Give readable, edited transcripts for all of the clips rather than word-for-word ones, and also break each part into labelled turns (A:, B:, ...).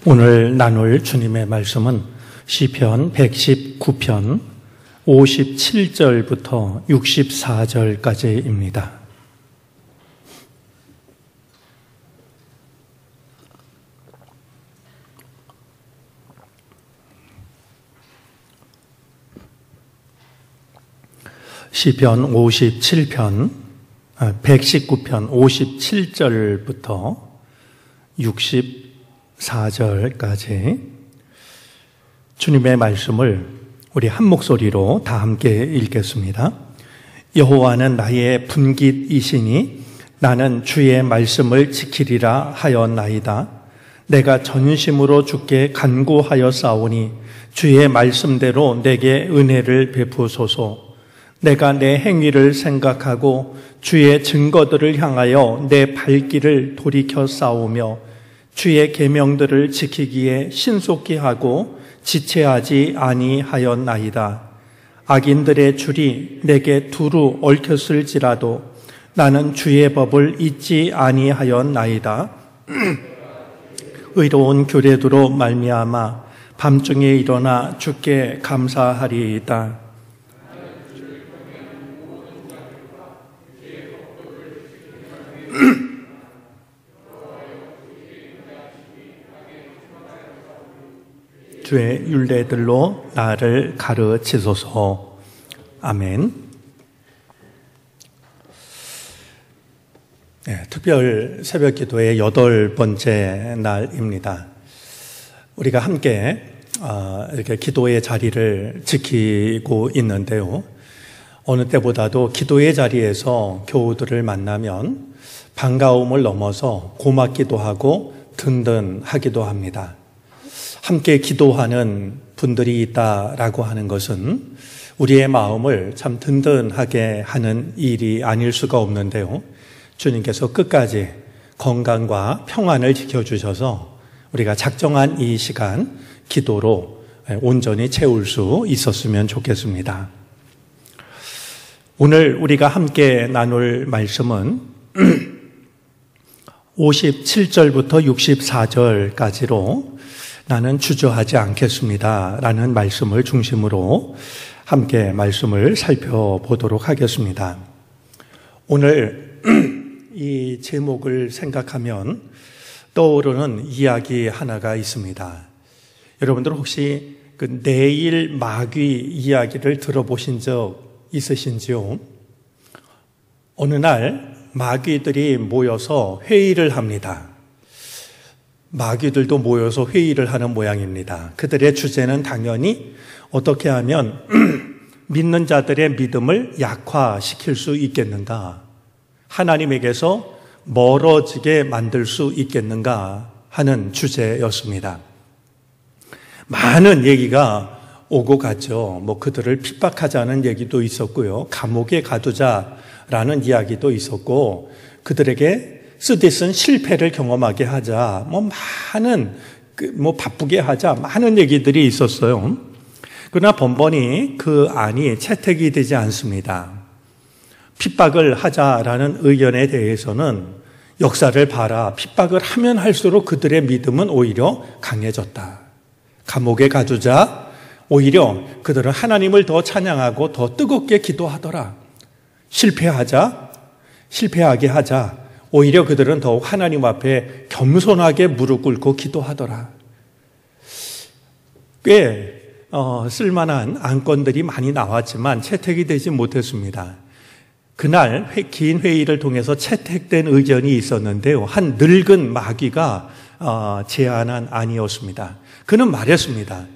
A: 오늘 나눌 주님의 말씀은 시편 119편 57절부터 64절까지입니다. 시편 119편 57절부터 64절까지 주님의 말씀을 우리 한 목소리로 다 함께 읽겠습니다. 여호와는 나의 분깃이시니 나는 주의 말씀을 지키리라 하였나이다. 내가 전심으로 주께 간구하여 싸우니 주의 말씀대로 내게 은혜를 베푸소서. 내가 내 행위를 생각하고 주의 증거들을 향하여 내 발길을 돌이켜 싸우며 주의 계명들을 지키기에 신속히 하고 지체하지 아니하였나이다. 악인들의 줄이 내게 두루 얽혔을지라도 나는 주의 법을 잊지 아니하였나이다. 의로운 규례도로 말미암아 밤중에 일어나 주께 감사하리이다. 주의 율례들로 나를 가르치소서. 아멘. 네, 특별 새벽 기도의 8번째 날입니다. 우리가 함께 이렇게 기도의 자리를 지키고 있는데요. 어느 때보다도 기도의 자리에서 교우들을 만나면 반가움을 넘어서 고맙기도 하고 든든하기도 합니다. 함께 기도하는 분들이 있다라고 하는 것은 우리의 마음을 참 든든하게 하는 일이 아닐 수가 없는데요. 주님께서 끝까지 건강과 평안을 지켜주셔서 우리가 작정한 이 시간 기도로 온전히 채울 수 있었으면 좋겠습니다. 오늘 우리가 함께 나눌 말씀은 57절부터 64절까지로 나는 주저하지 않겠습니다 라는 말씀을 중심으로 함께 말씀을 살펴보도록 하겠습니다. 오늘 이 제목을 생각하면 떠오르는 이야기 하나가 있습니다. 여러분들 혹시 그 내일 마귀 이야기를 들어보신 적 있으신지요? 어느 날 마귀들이 모여서 회의를 합니다. 마귀들도 모여서 회의를 하는 모양입니다. 그들의 주제는 당연히 어떻게 하면 믿는 자들의 믿음을 약화시킬 수 있겠는가, 하나님에게서 멀어지게 만들 수 있겠는가 하는 주제였습니다. 많은 얘기가 오고 갔죠. 그들을 핍박하자는 얘기도 있었고요. 감옥에 가두자라는 이야기도 있었고, 그들에게 쓰디쓴 실패를 경험하게 하자, 바쁘게 하자, 많은 얘기들이 있었어요. 그러나 번번이 그 안이 채택이 되지 않습니다. 핍박을 하자라는 의견에 대해서는 역사를 봐라, 핍박을 하면 할수록 그들의 믿음은 오히려 강해졌다. 감옥에 가두자, 오히려 그들은 하나님을 더 찬양하고 더 뜨겁게 기도하더라. 실패하게 하자, 오히려 그들은 더욱 하나님 앞에 겸손하게 무릎 꿇고 기도하더라. 꽤 쓸만한 안건들이 많이 나왔지만 채택이 되지 못했습니다. 그날 긴 회의를 통해서 채택된 의견이 있었는데요. 한 늙은 마귀가 제안한 안이었습니다. 그는 말했습니다.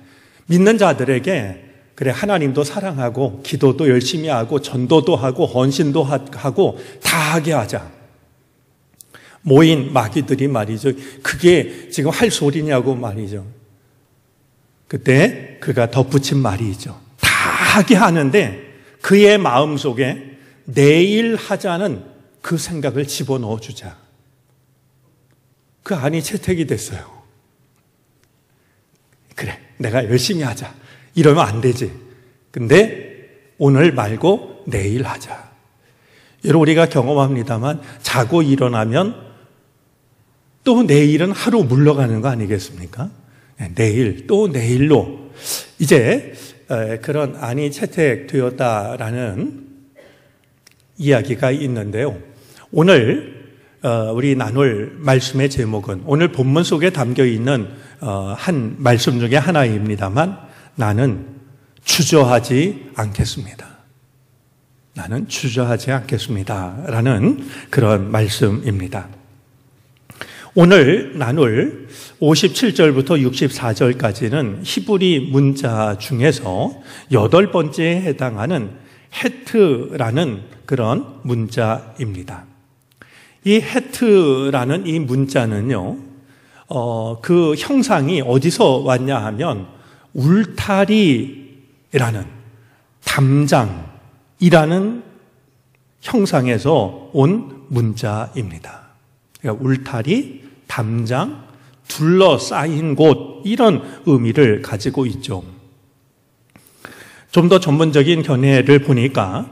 A: 믿는 자들에게 그래, 하나님도 사랑하고 기도도 열심히 하고 전도도 하고 헌신도 하고 다 하게 하자. 모인 마귀들이 말이죠. 그게 지금 할 소리냐고 말이죠. 그때 그가 덧붙인 말이죠. 다 하게 하는데 그의 마음속에 내일 하자는 그 생각을 집어넣어 주자. 그 안이 채택이 됐어요. 그래, 내가 열심히 하자. 이러면 안 되지. 근데 오늘 말고 내일 하자. 여러분, 우리가 경험합니다만 자고 일어나면 또 내일은 하루 물러가는 거 아니겠습니까? 내일, 또 내일로 이제 그런 안이 채택되었다라는 이야기가 있는데요. 오늘 우리 나눌 말씀의 제목은 오늘 본문 속에 담겨 있는 한 말씀 중에 하나입니다만, 나는 주저하지 않겠습니다. 나는 주저하지 않겠습니다. 라는 그런 말씀입니다. 오늘 나눌 57절부터 64절까지는 히브리 문자 중에서 8번째에 해당하는 헤트라는 그런 문자입니다. 이 헤트라는 이 문자는요, 그 형상이 어디서 왔냐 하면 울타리라는 담장이라는 형상에서 온 문자입니다. 그러니까 울타리, 담장, 둘러싸인 곳, 이런 의미를 가지고 있죠. 좀 더 전문적인 견해를 보니까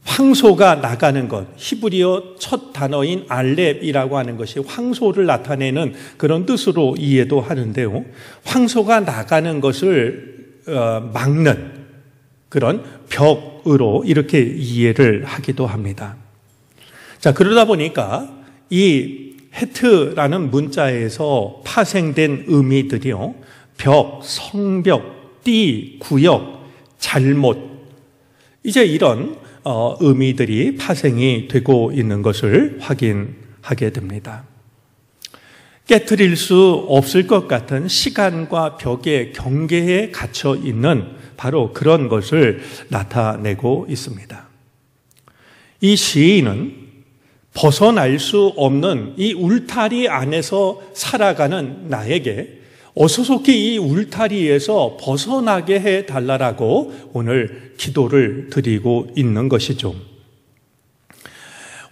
A: 황소가 나가는 것, 히브리어 첫 단어인 알렙이라고 하는 것이 황소를 나타내는 그런 뜻으로 이해도 하는데요. 황소가 나가는 것을 막는 그런 벽으로 이렇게 이해를 하기도 합니다. 자, 그러다 보니까 이 헤트라는 문자에서 파생된 의미들이요, 벽, 성벽, 띠, 구역, 잘못, 이제 이런 의미들이 파생이 되고 있는 것을 확인하게 됩니다. 깨트릴 수 없을 것 같은 시간과 벽의 경계에 갇혀 있는 바로 그런 것을 나타내고 있습니다. 이 시인은 벗어날 수 없는 이 울타리 안에서 살아가는 나에게 어서속히 이 울타리에서 벗어나게 해달라고 오늘 기도를 드리고 있는 것이죠.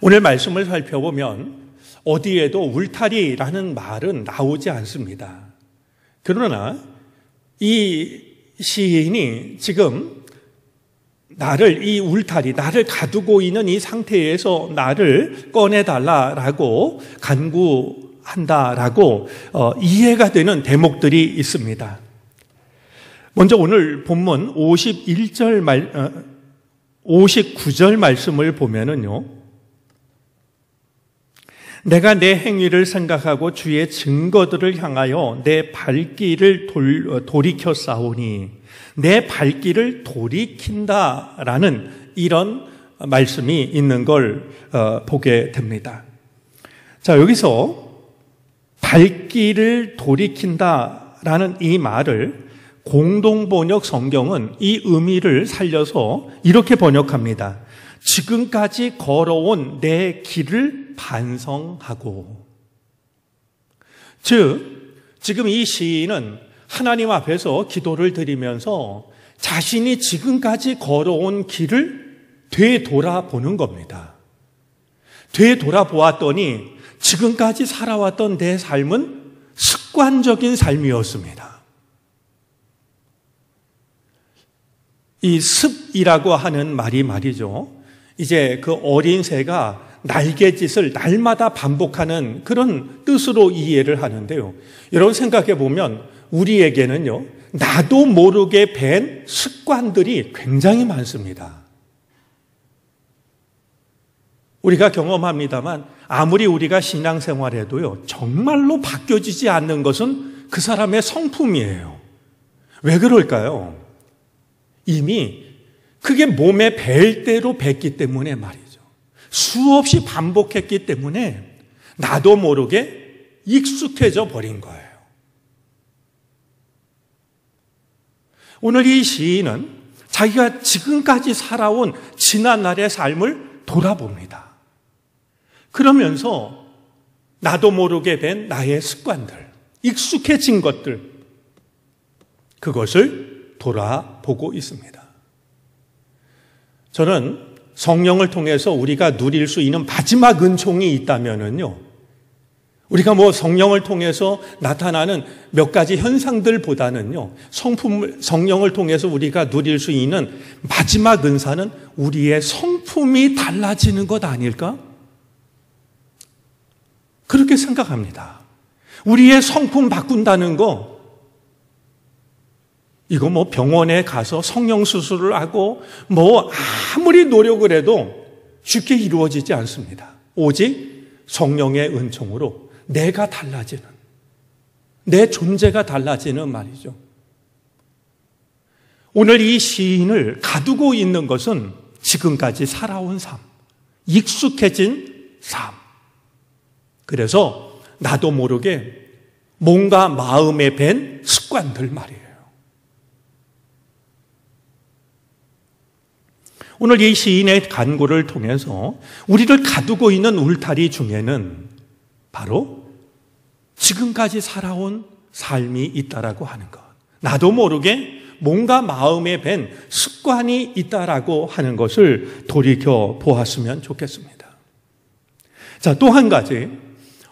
A: 오늘 말씀을 살펴보면 어디에도 울타리라는 말은 나오지 않습니다. 그러나 이 시인이 지금 이 울타리, 나를 가두고 있는 이 상태에서 나를 꺼내달라라고 간구한다라고 이해가 되는 대목들이 있습니다. 먼저 오늘 본문 59절 말씀을 보면은요, 내가 내 행위를 생각하고 주의 증거들을 향하여 내 발길을 돌이켜 싸우니, 내 발길을 돌이킨다라는 이런 말씀이 있는 걸 보게 됩니다. 자, 여기서 발길을 돌이킨다라는 이 말을 공동번역 성경은 이 의미를 살려서 이렇게 번역합니다. 지금까지 걸어온 내 길을 반성하고. 즉, 지금 이 시인은 하나님 앞에서 기도를 드리면서 자신이 지금까지 걸어온 길을 되돌아보는 겁니다. 되돌아보았더니 지금까지 살아왔던 내 삶은 습관적인 삶이었습니다. 이 습이라고 하는 말이 말이죠, 이제 그 어린 새가 날갯짓을 날마다 반복하는 그런 뜻으로 이해를 하는데요. 여러분 생각해 보면 우리에게는요, 나도 모르게 밴 습관들이 굉장히 많습니다. 우리가 경험합니다만 아무리 우리가 신앙생활해도요, 정말로 바뀌어지지 않는 것은 그 사람의 성품이에요. 왜 그럴까요? 이미 그게 몸에 벨 대로 뱄기 때문에 말이죠. 수없이 반복했기 때문에 나도 모르게 익숙해져 버린 거예요. 오늘 이 시인은 자기가 지금까지 살아온 지난날의 삶을 돌아봅니다. 그러면서 나도 모르게 된 나의 습관들, 익숙해진 것들, 그것을 돌아보고 있습니다. 저는 성령을 통해서 우리가 누릴 수 있는 마지막 은총이 있다면은요, 우리가 성령을 통해서 나타나는 몇 가지 현상들보다는요, 성령을 통해서 우리가 누릴 수 있는 마지막 은사는 우리의 성품이 달라지는 것 아닐까? 그렇게 생각합니다. 우리의 성품 바꾼다는 거, 이거 뭐 병원에 가서 성형 수술을 하고 뭐 아무리 노력을 해도 쉽게 이루어지지 않습니다. 오직 성령의 은총으로 내가 달라지는, 내 존재가 달라지는 말이죠. 오늘 이 시인을 가두고 있는 것은 지금까지 살아온 삶, 익숙해진 삶. 그래서 나도 모르게 뭔가 마음에 밴 습관들 말이에요. 오늘 이 시인의 간구를 통해서 우리를 가두고 있는 울타리 중에는 바로 지금까지 살아온 삶이 있다라고 하는 것. 나도 모르게 뭔가 마음에 밴 습관이 있다라고 하는 것을 돌이켜 보았으면 좋겠습니다. 자, 또 한 가지.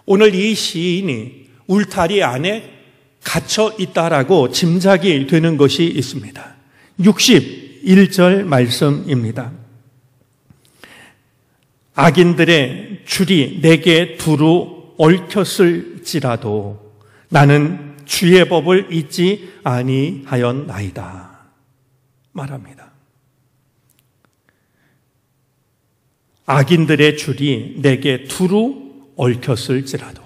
A: 오늘 이 시인이 울타리 안에 갇혀 있다라고 짐작이 되는 것이 있습니다. 61절 말씀입니다. 악인들의 줄이 내게 두루 얽혔을지라도 나는 주의 법을 잊지 아니하였나이다 말합니다. 악인들의 줄이 내게 두루 얽혔을지라도.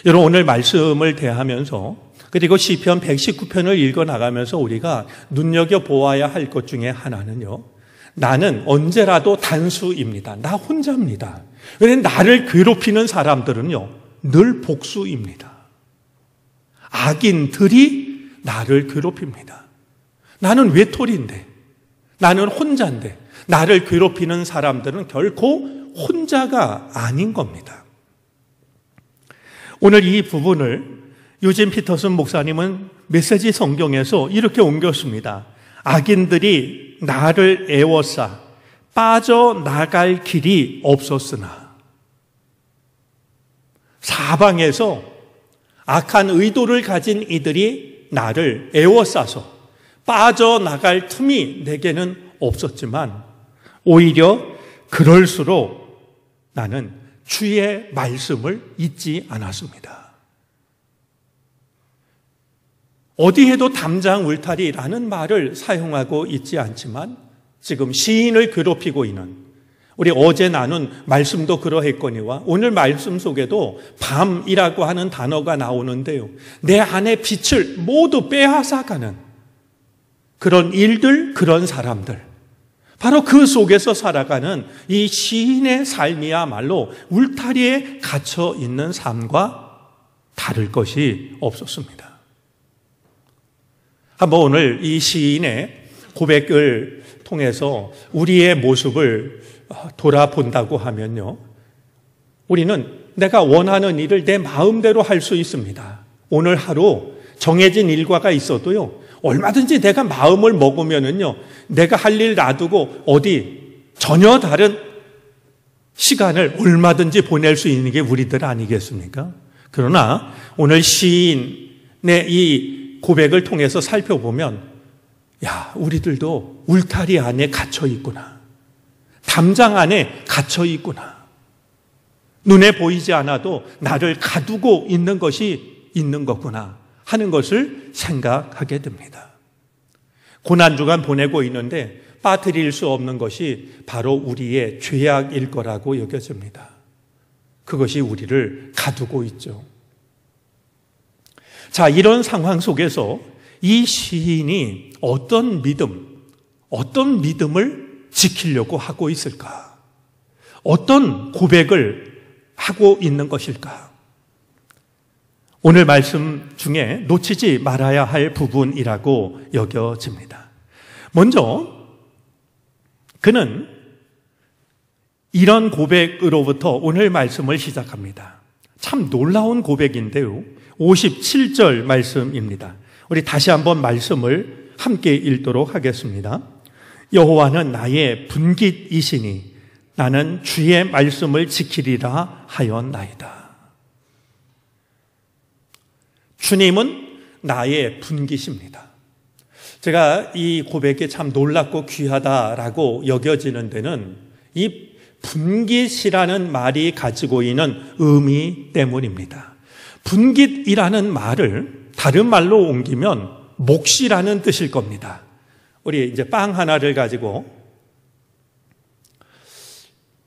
A: 여러분, 오늘 말씀을 대하면서 그리고 시편 119편을 읽어나가면서 우리가 눈여겨보아야 할 것 중에 하나는요, 나는 언제라도 단수입니다. 나 혼자입니다. 왜냐하면 나를 괴롭히는 사람들은요 늘 복수입니다. 악인들이 나를 괴롭힙니다. 나는 외톨이인데, 나는 혼자인데, 나를 괴롭히는 사람들은 결코 혼자가 아닌 겁니다. 오늘 이 부분을 유진 피터슨 목사님은 메시지 성경에서 이렇게 옮겼습니다. 악인들이 나를 애워싸 빠져나갈 길이 없었으나, 사방에서 악한 의도를 가진 이들이 나를 애워싸서 빠져나갈 틈이 내게는 없었지만 오히려 그럴수록 나는 주의 말씀을 잊지 않았습니다. 어디에도 담장 울타리라는 말을 사용하고 있지 않지만 지금 시인을 괴롭히고 있는, 우리 어제 나눈 말씀도 그러했거니와 오늘 말씀 속에도 밤이라고 하는 단어가 나오는데요, 내 안의 빛을 모두 빼앗아가는 그런 일들, 그런 사람들, 바로 그 속에서 살아가는 이 시인의 삶이야말로 울타리에 갇혀 있는 삶과 다를 것이 없었습니다. 한번 오늘 이 시인의 고백을 통해서 우리의 모습을 돌아본다고 하면요, 우리는 내가 원하는 일을 내 마음대로 할 수 있습니다. 오늘 하루 정해진 일과가 있어도요, 얼마든지 내가 마음을 먹으면은요, 내가 할 일 놔두고 어디 전혀 다른 시간을 얼마든지 보낼 수 있는 게 우리들 아니겠습니까? 그러나 오늘 시인의 이 고백을 통해서 살펴보면, 야, 우리들도 울타리 안에 갇혀 있구나. 담장 안에 갇혀 있구나. 눈에 보이지 않아도 나를 가두고 있는 것이 있는 거구나 하는 것을 생각하게 됩니다. 고난주간 보내고 있는데 빠뜨릴 수 없는 것이 바로 우리의 죄악일 거라고 여겨집니다. 그것이 우리를 가두고 있죠. 자, 이런 상황 속에서 이 시인이 어떤 믿음을 지키려고 하고 있을까? 어떤 고백을 하고 있는 것일까? 오늘 말씀 중에 놓치지 말아야 할 부분이라고 여겨집니다. 먼저 그는 이런 고백으로부터 오늘 말씀을 시작합니다. 참 놀라운 고백인데요, 57절 말씀입니다. 우리 다시 한번 말씀을 함께 읽도록 하겠습니다. 여호와는 나의 분깃이시니 나는 주의 말씀을 지키리라 하였나이다. 주님은 나의 분깃입니다. 제가 이 고백이 참 놀랍고 귀하다라고 여겨지는 데는 이 분깃이라는 말이 가지고 있는 의미 때문입니다. 분깃이라는 말을 다른 말로 옮기면 몫이라는 뜻일 겁니다. 우리 이제 빵 하나를 가지고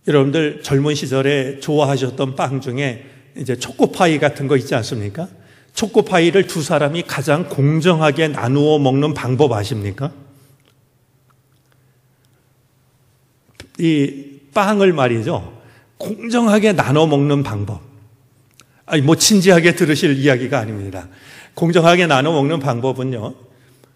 A: 여러분들 젊은 시절에 좋아하셨던 빵 중에 이제 초코파이 같은 거 있지 않습니까? 초코파이를 두 사람이 가장 공정하게 나누어 먹는 방법 아십니까? 이 빵을 말이죠. 공정하게 나눠 먹는 방법. 아니, 뭐 진지하게 들으실 이야기가 아닙니다. 공정하게 나눠 먹는 방법은요.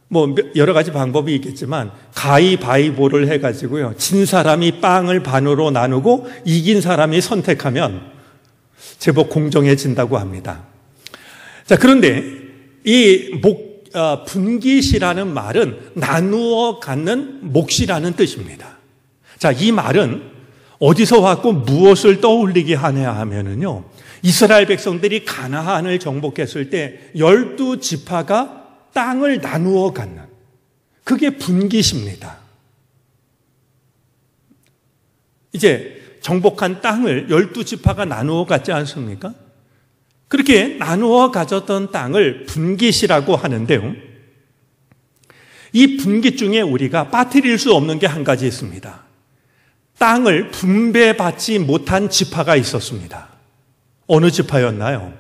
A: 뭐 여러 가지 방법이 있겠지만 가위바위보를 해가지고요. 진 사람이 빵을 반으로 나누고 이긴 사람이 선택하면 제법 공정해진다고 합니다. 자, 그런데 이 분깃이라는 말은 나누어 갖는 몫이라는 뜻입니다. 자, 이 말은 어디서 왔고 무엇을 떠올리게 하냐 하면은요. 이스라엘 백성들이 가나안을 정복했을 때 12지파가 땅을 나누어 갖는 그게 분깃입니다. 이제 정복한 땅을 12지파가 나누어 갖지 않습니까? 그렇게 나누어 가졌던 땅을 분깃이라고 하는데요. 이 분깃 중에 우리가 빠뜨릴 수 없는 게 한 가지 있습니다. 땅을 분배받지 못한 지파가 있었습니다. 어느 지파였나요?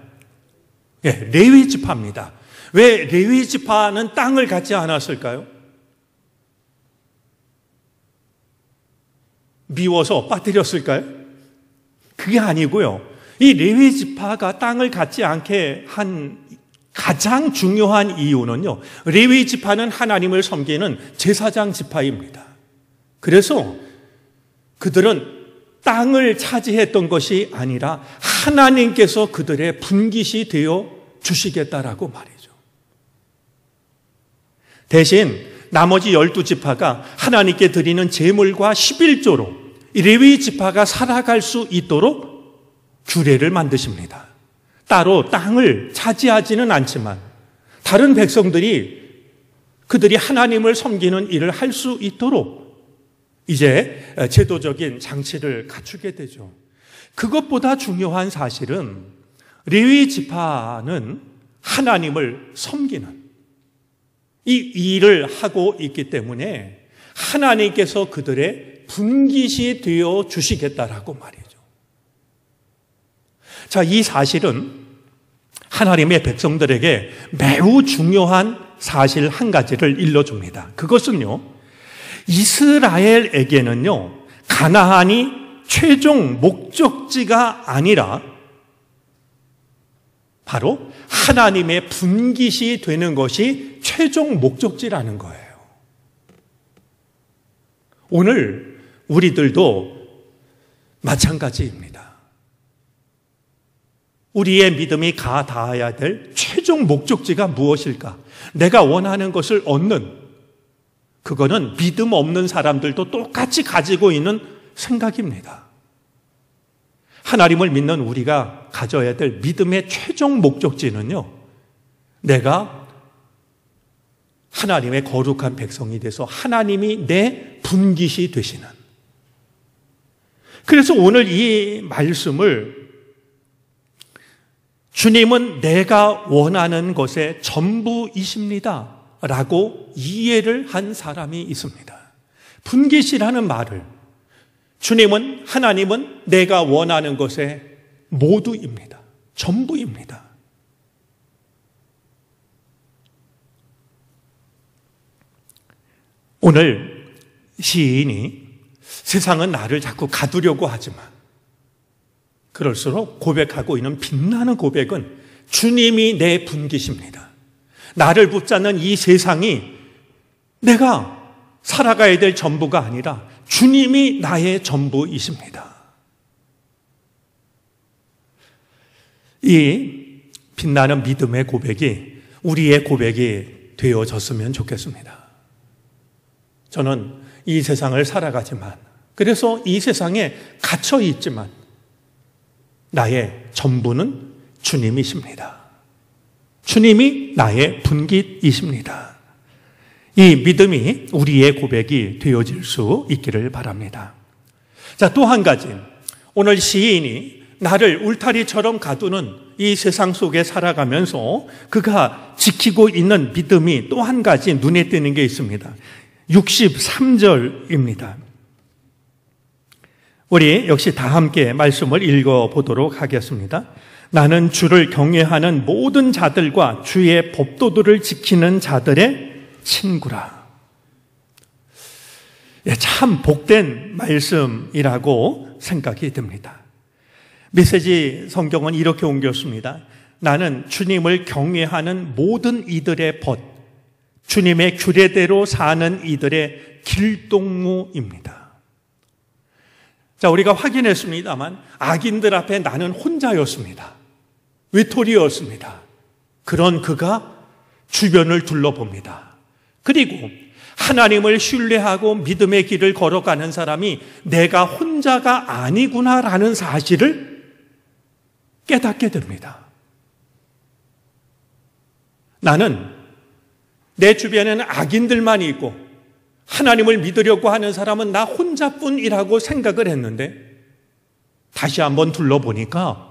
A: 예, 레위 지파입니다. 왜 레위 지파는 땅을 갖지 않았을까요? 미워서 빠뜨렸을까요? 그게 아니고요. 이 레위 지파가 땅을 갖지 않게 한 가장 중요한 이유는요. 레위 지파는 하나님을 섬기는 제사장 지파입니다. 그래서 그들은 땅을 차지했던 것이 아니라 하나님께서 그들의 분깃이 되어 주시겠다라고 말이죠. 대신 나머지 12지파가 하나님께 드리는 제물과 11조로 레위 지파가 살아갈 수 있도록 규례를 만드십니다. 따로 땅을 차지하지는 않지만 다른 백성들이 그들이 하나님을 섬기는 일을 할 수 있도록 이제 제도적인 장치를 갖추게 되죠. 그것보다 중요한 사실은 레위 지파는 하나님을 섬기는 이 일을 하고 있기 때문에 하나님께서 그들의 분깃이 되어 주시겠다라고 말이죠. 자, 이 사실은 하나님의 백성들에게 매우 중요한 사실 한 가지를 일러줍니다. 그것은요, 이스라엘에게는요, 가나안이 최종 목적지가 아니라 바로 하나님의 분깃이 되는 것이 최종 목적지라는 거예요. 오늘 우리들도 마찬가지입니다. 우리의 믿음이 가 닿아야 될 최종 목적지가 무엇일까? 내가 원하는 것을 얻는, 그거는 믿음 없는 사람들도 똑같이 가지고 있는 생각입니다. 하나님을 믿는 우리가 가져야 될 믿음의 최종 목적지는요, 내가 하나님의 거룩한 백성이 돼서 하나님이 내 분깃이 되시는. 그래서 오늘 이 말씀을 주님은 내가 원하는 것의 전부이십니다 라고 이해를 한 사람이 있습니다. 분깃이라는 말을 주님은, 하나님은 내가 원하는 것의 모두입니다. 전부입니다. 오늘 시인이 세상은 나를 자꾸 가두려고 하지만 그럴수록 고백하고 있는 빛나는 고백은 주님이 내 분깃입니다. 나를 붙잡는 이 세상이 내가 살아가야 될 전부가 아니라 주님이 나의 전부이십니다. 이 빛나는 믿음의 고백이 우리의 고백이 되어졌으면 좋겠습니다. 저는 이 세상을 살아가지만, 그래서 이 세상에 갇혀 있지만 나의 전부는 주님이십니다. 주님이 나의 분깃이십니다. 이 믿음이 우리의 고백이 되어질 수 있기를 바랍니다. 자, 또 한 가지, 오늘 시인이 나를 울타리처럼 가두는 이 세상 속에 살아가면서 그가 지키고 있는 믿음이 또 한 가지 눈에 띄는 게 있습니다. 63절입니다. 우리 역시 다 함께 말씀을 읽어보도록 하겠습니다. 나는 주를 경외하는 모든 자들과 주의 법도들을 지키는 자들의 친구라. 참 복된 말씀이라고 생각이 듭니다. 메시지 성경은 이렇게 옮겼습니다. 나는 주님을 경외하는 모든 이들의 벗, 주님의 규례대로 사는 이들의 길동무입니다. 자, 우리가 확인했습니다만 악인들 앞에 나는 혼자였습니다. 외톨이였습니다. 그런 그가 주변을 둘러봅니다. 그리고 하나님을 신뢰하고 믿음의 길을 걸어가는 사람이 내가 혼자가 아니구나라는 사실을 깨닫게 됩니다. 나는 내 주변에는 악인들만 있고 하나님을 믿으려고 하는 사람은 나 혼자뿐이라고 생각을 했는데 다시 한번 둘러보니까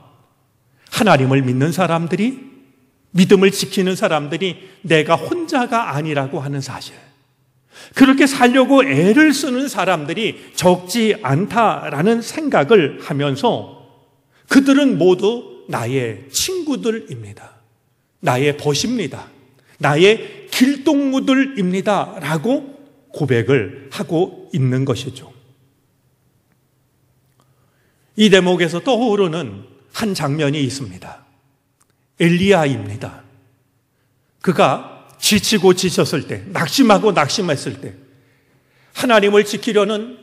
A: 하나님을 믿는 사람들이, 믿음을 지키는 사람들이 내가 혼자가 아니라고 하는 사실, 그렇게 살려고 애를 쓰는 사람들이 적지 않다라는 생각을 하면서 그들은 모두 나의 친구들입니다. 나의 벗입니다. 나의 길동무들입니다. 라고 고백을 하고 있는 것이죠. 이 대목에서 떠오르는 한 장면이 있습니다. 엘리야입니다. 그가 지치고 지쳤을 때, 낙심하고 낙심했을 때, 하나님을 지키려는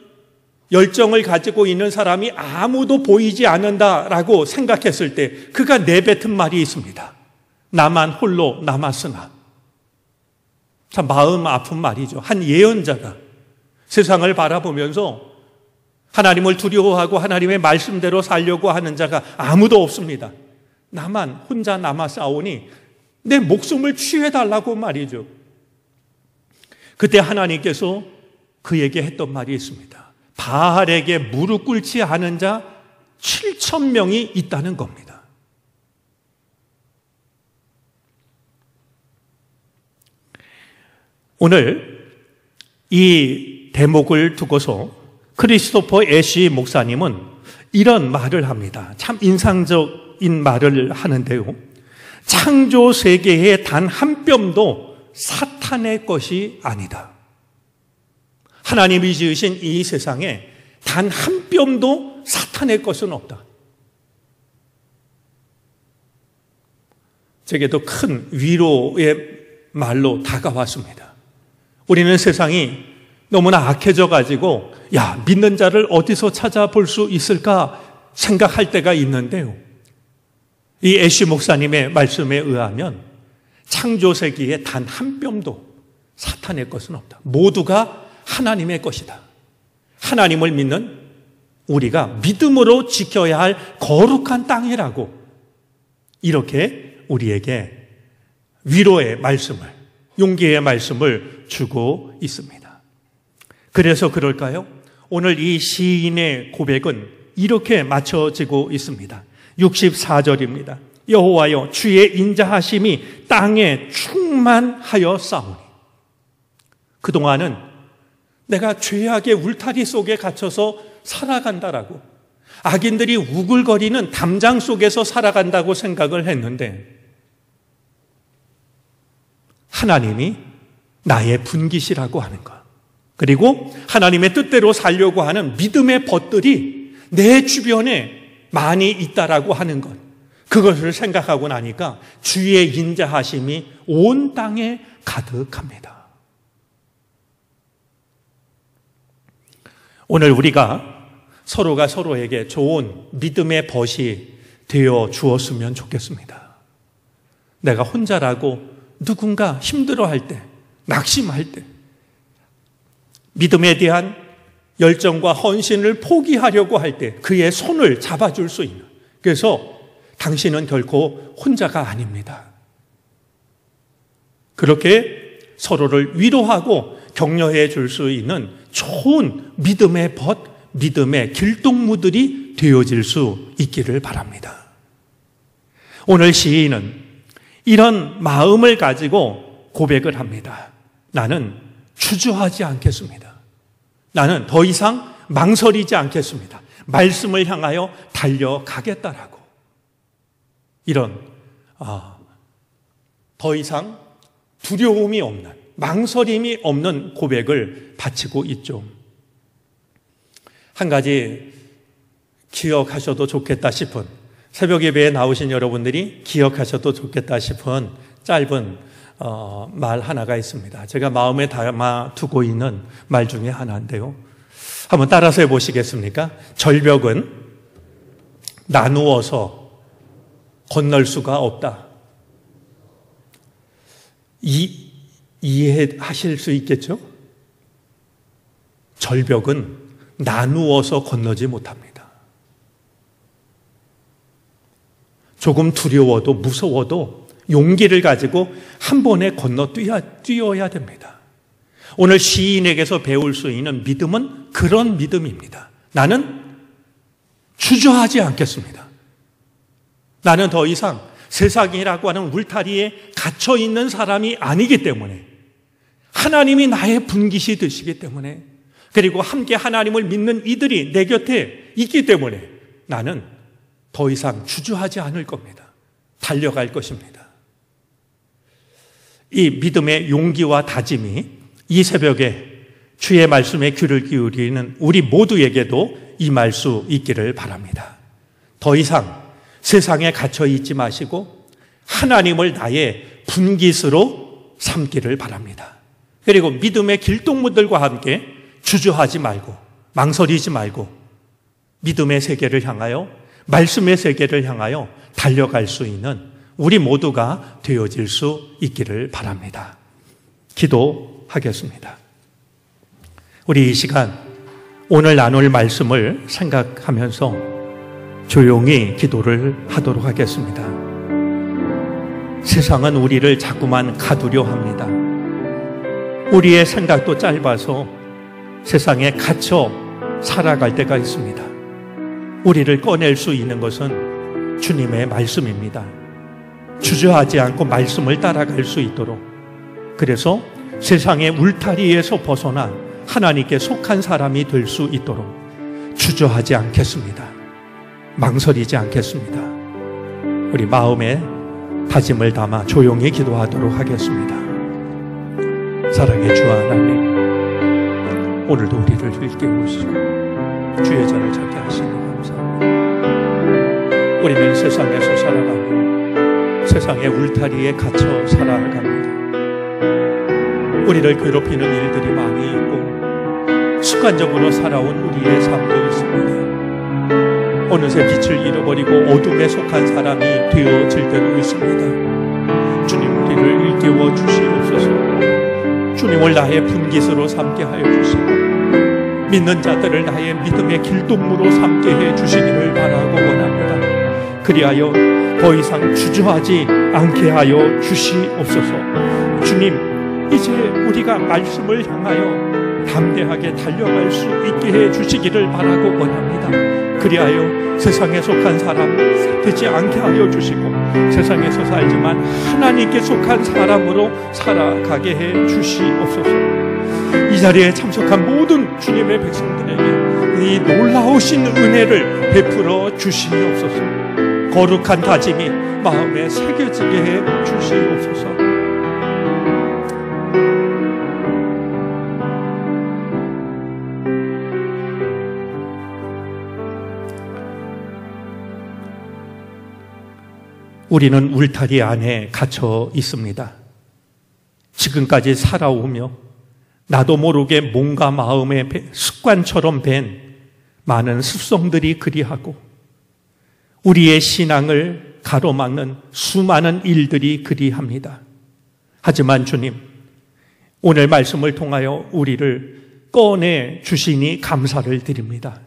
A: 열정을 가지고 있는 사람이 아무도 보이지 않는다라고 생각했을 때 그가 내뱉은 말이 있습니다. 나만 홀로 남았으나. 참 마음 아픈 말이죠. 한 예언자가 세상을 바라보면서 하나님을 두려워하고 하나님의 말씀대로 살려고 하는 자가 아무도 없습니다. 나만 혼자 남아싸우니 내 목숨을 취해달라고 말이죠. 그때 하나님께서 그에게 했던 말이 있습니다. 바알에게 무릎 꿇지 않은 자 7,000명이 있다는 겁니다. 오늘 이 대목을 두고서 크리스토퍼 애쉬 목사님은 이런 말을 합니다. 참 인상적인 말을 하는데요. 창조 세계의 단 한 뼘도 사탄의 것이 아니다. 하나님이 지으신 이 세상에 단 한 뼘도 사탄의 것은 없다. 제게도 큰 위로의 말로 다가왔습니다. 우리는 세상이 너무나 악해져 가지고 믿는 자를 어디서 찾아볼 수 있을까 생각할 때가 있는데요. 이 애쉬 목사님의 말씀에 의하면 창조세기에 단 한 뼘도 사탄의 것은 없다. 모두가 하나님의 것이다. 하나님을 믿는 우리가 믿음으로 지켜야 할 거룩한 땅이라고 이렇게 우리에게 위로의 말씀을, 용기의 말씀을 주고 있습니다. 그래서 그럴까요? 오늘 이 시인의 고백은 이렇게 맞춰지고 있습니다. 64절입니다. 여호와여 주의 인자하심이 땅에 충만하여 싸우니. 그동안은 내가 죄악의 울타리 속에 갇혀서 살아간다라고, 악인들이 우글거리는 담장 속에서 살아간다고 생각을 했는데 하나님이 나의 분깃이라고 하는 것, 그리고 하나님의 뜻대로 살려고 하는 믿음의 벗들이 내 주변에 많이 있다라고 하는 것, 그것을 생각하고 나니까 주의 인자하심이 온 땅에 가득합니다. 오늘 우리가 서로가 서로에게 좋은 믿음의 벗이 되어 주었으면 좋겠습니다. 내가 혼자라고 누군가 힘들어할 때, 낙심할 때 믿음에 대한 열정과 헌신을 포기하려고 할 때 그의 손을 잡아줄 수 있는, 그래서 당신은 결코 혼자가 아닙니다. 그렇게 서로를 위로하고 격려해 줄 수 있는 좋은 믿음의 벗, 믿음의 길동무들이 되어질 수 있기를 바랍니다. 오늘 시인은 이런 마음을 가지고 고백을 합니다. 나는 주저하지 않겠습니다. 나는 더 이상 망설이지 않겠습니다. 말씀을 향하여 달려가겠다라고. 이런 더 이상 두려움이 없는, 망설임이 없는 고백을 바치고 있죠. 한 가지 기억하셔도 좋겠다 싶은, 새벽 예배에 나오신 여러분들이 기억하셔도 좋겠다 싶은 짧은 말 하나가 있습니다. 제가 마음에 담아두고 있는 말 중에 하나인데요. 한번 따라서 해보시겠습니까? 절벽은 나누어서 건널 수가 없다. 이해하실 수 있겠죠? 절벽은 나누어서 건너지 못합니다. 조금 두려워도 무서워도 용기를 가지고 한 번에 뛰어야 됩니다. 오늘 시인에게서 배울 수 있는 믿음은 그런 믿음입니다. 나는 주저하지 않겠습니다. 나는 더 이상 세상이라고 하는 울타리에 갇혀 있는 사람이 아니기 때문에, 하나님이 나의 분깃이 되시기 때문에, 그리고 함께 하나님을 믿는 이들이 내 곁에 있기 때문에 나는 더 이상 주저하지 않을 겁니다. 달려갈 것입니다. 이 믿음의 용기와 다짐이 이 새벽에 주의 말씀에 귀를 기울이는 우리 모두에게도 임할 수 있기를 바랍니다. 더 이상 세상에 갇혀 있지 마시고 하나님을 나의 분깃으로 삼기를 바랍니다. 그리고 믿음의 길동무들과 함께 주저하지 말고 망설이지 말고 믿음의 세계를 향하여, 말씀의 세계를 향하여 달려갈 수 있는 우리 모두가 되어질 수 있기를 바랍니다. 기도하겠습니다. 우리 이 시간 오늘 나눌 말씀을 생각하면서 조용히 기도를 하도록 하겠습니다. 세상은 우리를 자꾸만 가두려 합니다. 우리의 생각도 짧아서 세상에 갇혀 살아갈 때가 있습니다. 우리를 꺼낼 수 있는 것은 주님의 말씀입니다. 주저하지 않고 말씀을 따라갈 수 있도록, 그래서 세상의 울타리에서 벗어나 하나님께 속한 사람이 될 수 있도록 주저하지 않겠습니다. 망설이지 않겠습니다. 우리 마음에 다짐을 담아 조용히 기도하도록 하겠습니다. 사랑의 주 하나님, 오늘도 우리를 일깨우시고 주의 전을 찾게 하시니 감사합니다. 우리는 세상에서 살아가며 세상의 울타리에 갇혀 살아갑니다. 우리를 괴롭히는 일들이 많이 있고 습관적으로 살아온 우리의 삶도 있습니다. 어느새 빛을 잃어버리고 어둠에 속한 사람이 되어질 때도 있습니다. 주님, 우리를 일깨워 주시옵소서. 주님을 나의 분깃으로 삼게 하여 주시고 믿는 자들을 나의 믿음의 길동무로 삼게 해 주시기를 바라고 원합니다. 그리하여 더 이상 주저하지 않게 하여 주시옵소서. 주님, 이제 우리가 말씀을 향하여 담대하게 달려갈 수 있게 해 주시기를 바라고 원합니다. 그리하여 세상에 속한 사람 되지 않게 하여 주시고 세상에서 살지만 하나님께 속한 사람으로 살아가게 해 주시옵소서. 이 자리에 참석한 모든 주님의 백성들에게 이 놀라우신 은혜를 베풀어 주시옵소서. 거룩한 다짐이 마음에 새겨지게 해 주시옵소서. 우리는 울타리 안에 갇혀 있습니다. 지금까지 살아오며 나도 모르게 몸과 마음의 습관처럼 밴 많은 습성들이 그리하고 우리의 신앙을 가로막는 수많은 일들이 그리합니다. 하지만 주님, 오늘 말씀을 통하여 우리를 꺼내 주시니 감사를 드립니다.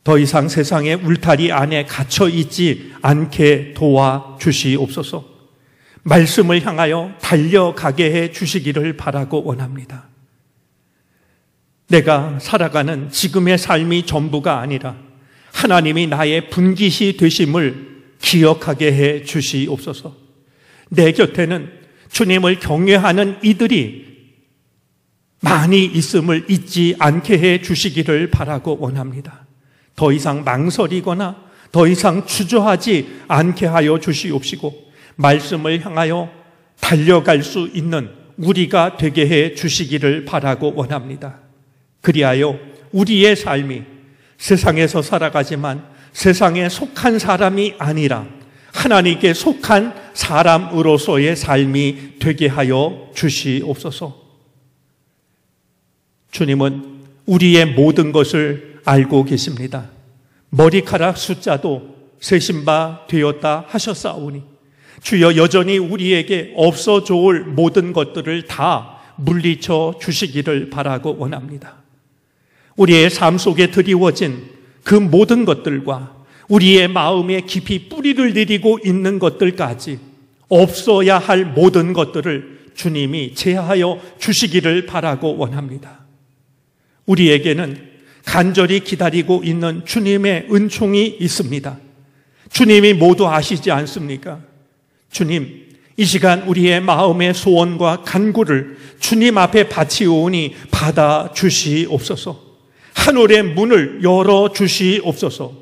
A: 더 이상 세상의 울타리 안에 갇혀 있지 않게 도와주시옵소서. 말씀을 향하여 달려가게 해 주시기를 바라고 원합니다. 내가 살아가는 지금의 삶이 전부가 아니라 하나님이 나의 분깃이 되심을 기억하게 해 주시옵소서. 내 곁에는 주님을 경외하는 이들이 많이 있음을 잊지 않게 해 주시기를 바라고 원합니다. 더 이상 망설이거나 더 이상 주저하지 않게 하여 주시옵시고 말씀을 향하여 달려갈 수 있는 우리가 되게 해 주시기를 바라고 원합니다. 그리하여 우리의 삶이 세상에서 살아가지만 세상에 속한 사람이 아니라 하나님께 속한 사람으로서의 삶이 되게 하여 주시옵소서. 주님은 우리의 모든 것을 알고 계십니다. 머리카락 숫자도 세신 바 되었다 하셨사오니 주여 여전히 우리에게 없어져 올 모든 것들을 다 물리쳐 주시기를 바라고 원합니다. 우리의 삶 속에 드리워진 그 모든 것들과 우리의 마음에 깊이 뿌리를 내리고 있는 것들까지 없어야 할 모든 것들을 주님이 제하여 주시기를 바라고 원합니다. 우리에게는 간절히 기다리고 있는 주님의 은총이 있습니다. 주님이 모두 아시지 않습니까? 주님, 이 시간 우리의 마음의 소원과 간구를 주님 앞에 바치오니 받아 주시옵소서. 하늘의 문을 열어 주시옵소서.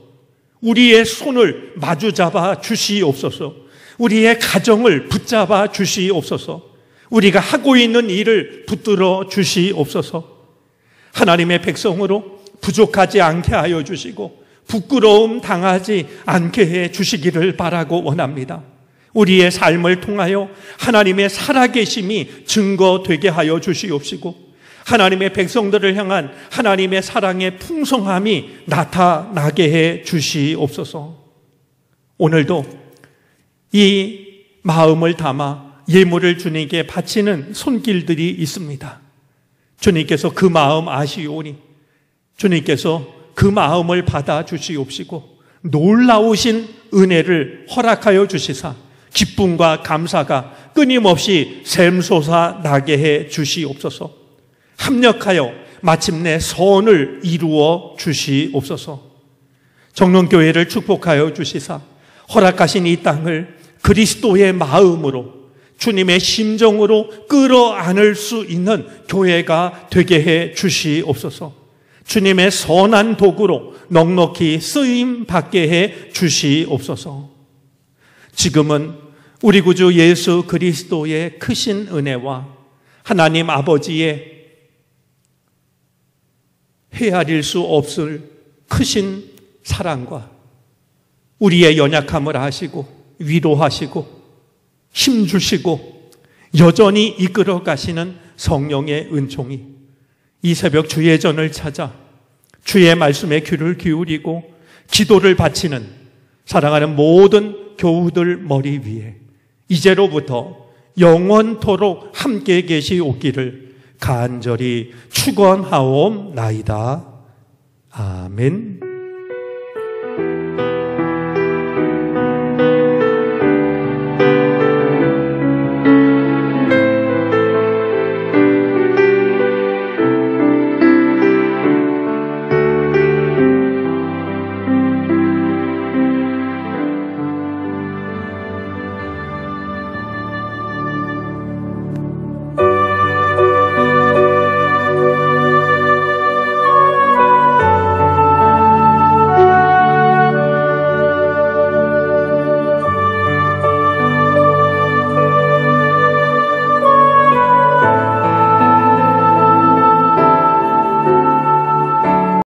A: 우리의 손을 마주 잡아 주시옵소서. 우리의 가정을 붙잡아 주시옵소서. 우리가 하고 있는 일을 붙들어 주시옵소서. 하나님의 백성으로 부족하지 않게 하여 주시고 부끄러움 당하지 않게 해 주시기를 바라고 원합니다. 우리의 삶을 통하여 하나님의 살아계심이 증거되게 하여 주시옵시고 하나님의 백성들을 향한 하나님의 사랑의 풍성함이 나타나게 해 주시옵소서. 오늘도 이 마음을 담아 예물을 주님께 바치는 손길들이 있습니다. 주님께서 그 마음 아시오니 주님께서 그 마음을 받아 주시옵시고 놀라우신 은혜를 허락하여 주시사 기쁨과 감사가 끊임없이 샘솟아 나게 해 주시옵소서. 합력하여 마침내 선을 이루어 주시옵소서. 정론교회를 축복하여 주시사 허락하신 이 땅을 그리스도의 마음으로 주님의 심정으로 끌어안을 수 있는 교회가 되게 해 주시옵소서. 주님의 선한 도구로 넉넉히 쓰임 받게 해 주시옵소서. 지금은 우리 구주 예수 그리스도의 크신 은혜와 하나님 아버지의 헤아릴 수 없을 크신 사랑과 우리의 연약함을 아시고 위로하시고 힘주시고 여전히 이끌어 가시는 성령의 은총이 이 새벽 주의 전을 찾아 주의 말씀에 귀를 기울이고 기도를 바치는 사랑하는 모든 교우들 머리 위에 이제로부터 영원토록 함께 계시옵기를 간절히 축원하옵나이다. 아멘.